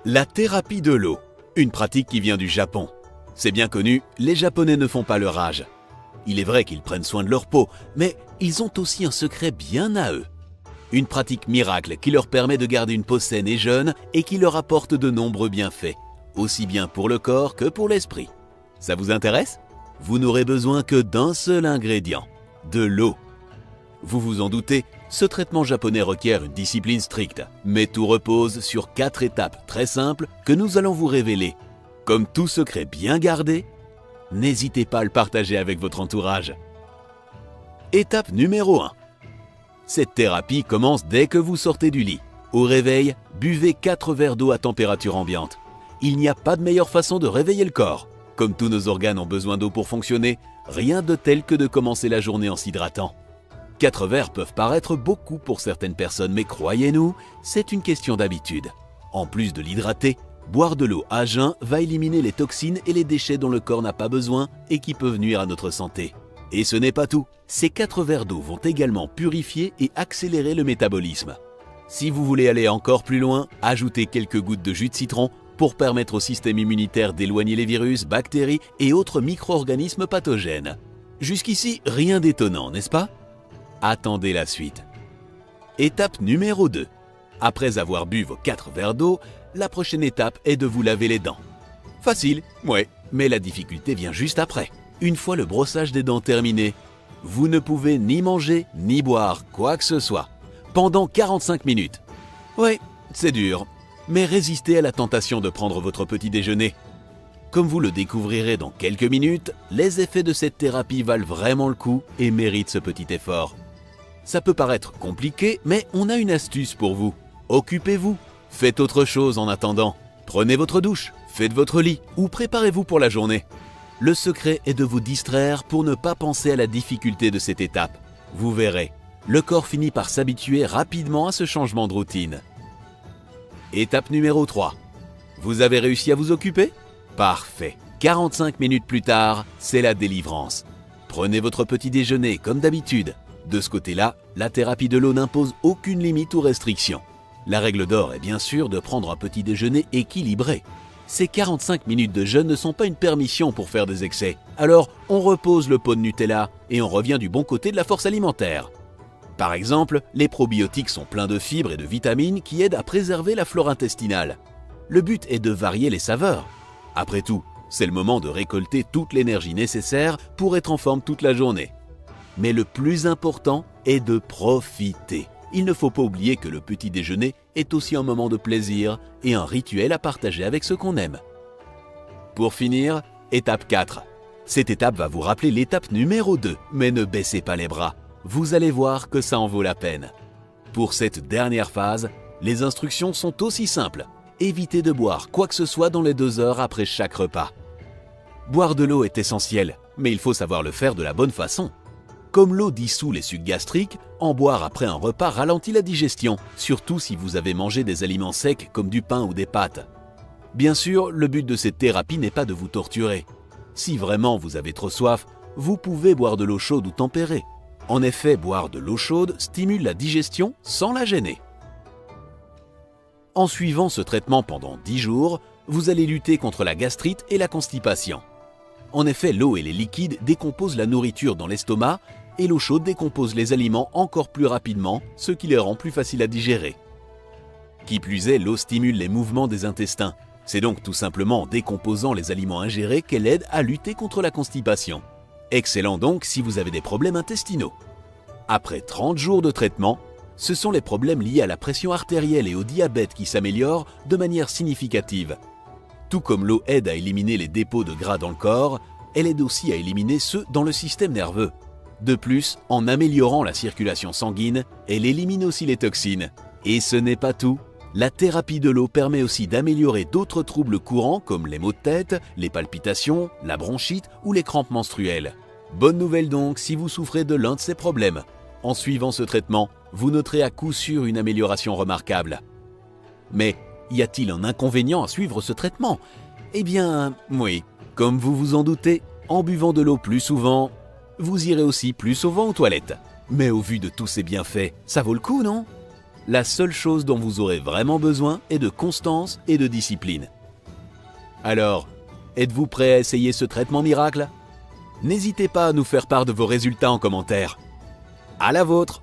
La thérapie de l'eau, une pratique qui vient du Japon. C'est bien connu, les Japonais ne font pas leur âge. Il est vrai qu'ils prennent soin de leur peau, mais ils ont aussi un secret bien à eux. Une pratique miracle qui leur permet de garder une peau saine et jeune et qui leur apporte de nombreux bienfaits, aussi bien pour le corps que pour l'esprit. Ça vous intéresse? Vous n'aurez besoin que d'un seul ingrédient, de l'eau. Vous vous en doutez, ce traitement japonais requiert une discipline stricte, mais tout repose sur 4 étapes très simples que nous allons vous révéler. Comme tout secret bien gardé, n'hésitez pas à le partager avec votre entourage. Étape numéro 1. Cette thérapie commence dès que vous sortez du lit. Au réveil, buvez 4 verres d'eau à température ambiante. Il n'y a pas de meilleure façon de réveiller le corps. Comme tous nos organes ont besoin d'eau pour fonctionner, rien de tel que de commencer la journée en s'hydratant. 4 verres peuvent paraître beaucoup pour certaines personnes, mais croyez-nous, c'est une question d'habitude. En plus de l'hydrater, boire de l'eau à jeun va éliminer les toxines et les déchets dont le corps n'a pas besoin et qui peuvent nuire à notre santé. Et ce n'est pas tout, ces 4 verres d'eau vont également purifier et accélérer le métabolisme. Si vous voulez aller encore plus loin, ajoutez quelques gouttes de jus de citron pour permettre au système immunitaire d'éloigner les virus, bactéries et autres micro-organismes pathogènes. Jusqu'ici, rien d'étonnant, n'est-ce pas? Attendez la suite. Étape numéro 2. Après avoir bu vos 4 verres d'eau, la prochaine étape est de vous laver les dents. Facile, ouais, mais la difficulté vient juste après. Une fois le brossage des dents terminé, vous ne pouvez ni manger ni boire quoi que ce soit pendant 45 minutes. Ouais, c'est dur, mais résistez à la tentation de prendre votre petit déjeuner. Comme vous le découvrirez dans quelques minutes, les effets de cette thérapie valent vraiment le coup et méritent ce petit effort. Ça peut paraître compliqué, mais on a une astuce pour vous. Occupez-vous, faites autre chose en attendant. Prenez votre douche, faites votre lit ou préparez-vous pour la journée. Le secret est de vous distraire pour ne pas penser à la difficulté de cette étape. Vous verrez, le corps finit par s'habituer rapidement à ce changement de routine. Étape numéro 3. Vous avez réussi à vous occuper? Parfait. 45 minutes plus tard, c'est la délivrance. Prenez votre petit déjeuner comme d'habitude. De ce côté-là, la thérapie de l'eau n'impose aucune limite ou restriction. La règle d'or est bien sûr de prendre un petit déjeuner équilibré. Ces 45 minutes de jeûne ne sont pas une permission pour faire des excès. Alors, on repose le pot de Nutella et on revient du bon côté de la force alimentaire. Par exemple, les probiotiques sont pleins de fibres et de vitamines qui aident à préserver la flore intestinale. Le but est de varier les saveurs. Après tout, c'est le moment de récolter toute l'énergie nécessaire pour être en forme toute la journée. Mais le plus important est de profiter. Il ne faut pas oublier que le petit déjeuner est aussi un moment de plaisir et un rituel à partager avec ceux qu'on aime. Pour finir, étape 4. Cette étape va vous rappeler l'étape numéro 2, mais ne baissez pas les bras. Vous allez voir que ça en vaut la peine. Pour cette dernière phase, les instructions sont aussi simples. Évitez de boire quoi que ce soit dans les 2 heures après chaque repas. Boire de l'eau est essentiel, mais il faut savoir le faire de la bonne façon. Comme l'eau dissout les sucs gastriques, en boire après un repas ralentit la digestion, surtout si vous avez mangé des aliments secs comme du pain ou des pâtes. Bien sûr, le but de cette thérapie n'est pas de vous torturer. Si vraiment vous avez trop soif, vous pouvez boire de l'eau chaude ou tempérée. En effet, boire de l'eau chaude stimule la digestion sans la gêner. En suivant ce traitement pendant 10 jours, vous allez lutter contre la gastrite et la constipation. En effet, l'eau et les liquides décomposent la nourriture dans l'estomac et l'eau chaude décompose les aliments encore plus rapidement, ce qui les rend plus faciles à digérer. Qui plus est, l'eau stimule les mouvements des intestins. C'est donc tout simplement en décomposant les aliments ingérés qu'elle aide à lutter contre la constipation. Excellent donc si vous avez des problèmes intestinaux. Après 30 jours de traitement, ce sont les problèmes liés à la pression artérielle et au diabète qui s'améliorent de manière significative. Tout comme l'eau aide à éliminer les dépôts de gras dans le corps, elle aide aussi à éliminer ceux dans le système nerveux. De plus, en améliorant la circulation sanguine, elle élimine aussi les toxines. Et ce n'est pas tout. La thérapie de l'eau permet aussi d'améliorer d'autres troubles courants comme les maux de tête, les palpitations, la bronchite ou les crampes menstruelles. Bonne nouvelle donc si vous souffrez de l'un de ces problèmes. En suivant ce traitement, vous noterez à coup sûr une amélioration remarquable. Mais y a-t-il un inconvénient à suivre ce traitement? Eh bien, oui. Comme vous vous en doutez, en buvant de l'eau plus souvent, vous irez aussi plus souvent aux toilettes. Mais au vu de tous ces bienfaits, ça vaut le coup, non? La seule chose dont vous aurez vraiment besoin est de constance et de discipline. Alors, êtes-vous prêt à essayer ce traitement miracle? N'hésitez pas à nous faire part de vos résultats en commentaire. À la vôtre!